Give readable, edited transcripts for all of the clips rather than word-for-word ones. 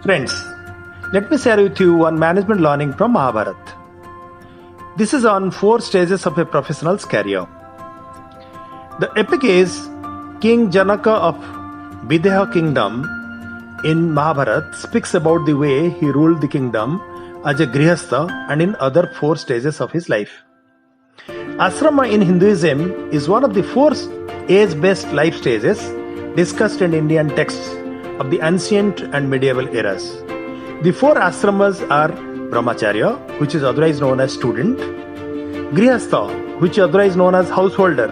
Friends, let me share with you one management learning from Mahabharata. This is on 4 stages of a professional's career. The epic is King Janaka of Videha kingdom in Mahabharata speaks about the way he ruled the kingdom as a grihastha and in other 4 stages of his life. Asrama in Hinduism is one of the 4 age-based life stages discussed in Indian texts of the ancient and medieval eras. The 4 ashramas are Brahmacharya, which is otherwise known as student, Grihastha, which is otherwise known as householder,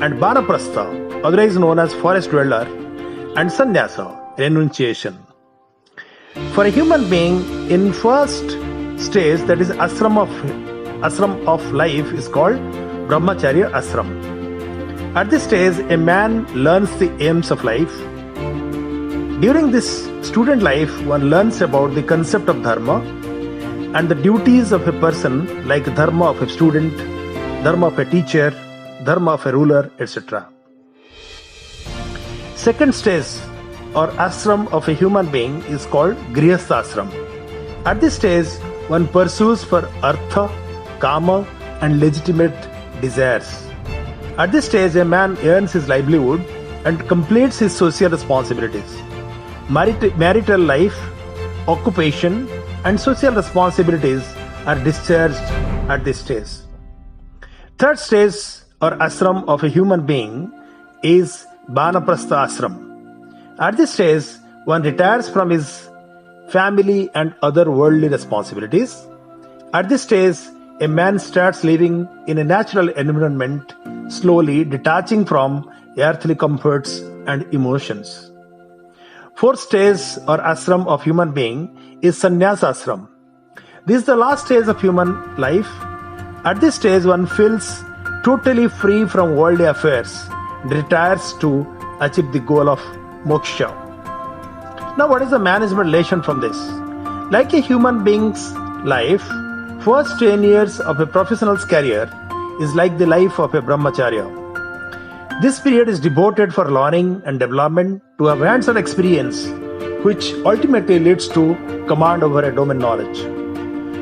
and Banaprastha, otherwise known as forest dweller, and Sannyasa, renunciation. For a human being, in first stage, that is ashram of life, is called Brahmacharya ashram. At this stage, a man learns the aims of life. During this student life, one learns about the concept of dharma and the duties of a person, like dharma of a student, dharma of a teacher, dharma of a ruler, etc. Second stage or ashram of a human being is called Grihastha ashram. At this stage, one pursues for artha, kama and legitimate desires. At this stage, a man earns his livelihood and completes his social responsibilities. Marital life, occupation and social responsibilities are discharged at this stage. Third stage or ashram of a human being is Banaprastha ashram. At this stage, one retires from his family and other worldly responsibilities. At this stage, a man starts living in a natural environment, slowly detaching from earthly comforts and emotions. Fourth stage or ashram of human being is Sannyasa ashram. This is the last stage of human life. At this stage, one feels totally free from worldly affairs and retires to achieve the goal of moksha. Now, what is the management lesson from this? Like a human being's life, first 10 years of a professional's career is like the life of a brahmacharya. This period is devoted for learning and development to have hands-on experience, which ultimately leads to command over a domain knowledge.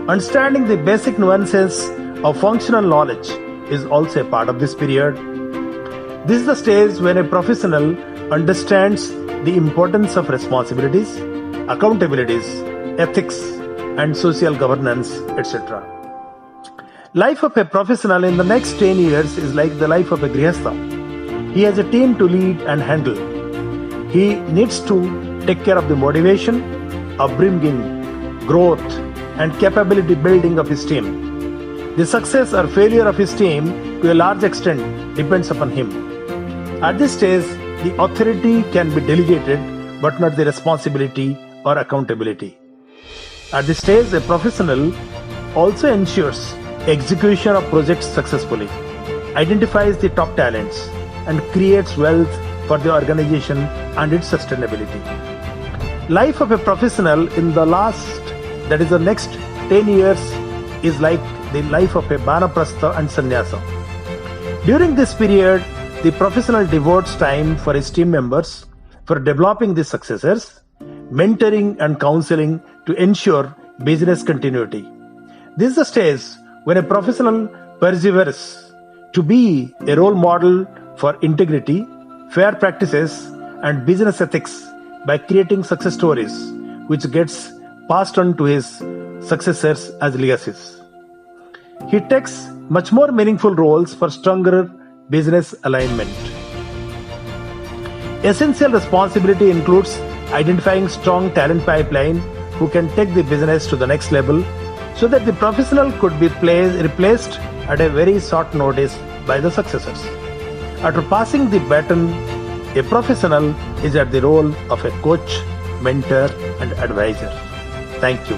Understanding the basic nuances of functional knowledge is also a part of this period. This is the stage when a professional understands the importance of responsibilities, accountabilities, ethics, and social governance, etc. Life of a professional in the next 10 years is like the life of a grihastha. He has a team to lead and handle. He needs to take care of the motivation, upbringing, growth, and capability building of his team. The success or failure of his team, to a large extent, depends upon him. At this stage, the authority can be delegated, but not the responsibility or accountability. At this stage, a professional also ensures execution of projects successfully, identifies the top talents, and creates wealth for the organization and its sustainability. Life of a professional in the next 10 years is like the life of a Banaprastha and Sannyasa. During this period, the professional devotes time for his team members, for developing the successors, mentoring and counseling to ensure business continuity. This is the stage when a professional perseveres to be a role model for integrity, fair practices, and business ethics by creating success stories which gets passed on to his successors as legacies. He takes much more meaningful roles for stronger business alignment. Essential responsibility includes identifying strong talent pipeline who can take the business to the next level so that the professional could be replaced at a very short notice by the successors. After passing the baton, a professional is at the role of a coach, mentor, and advisor. Thank you.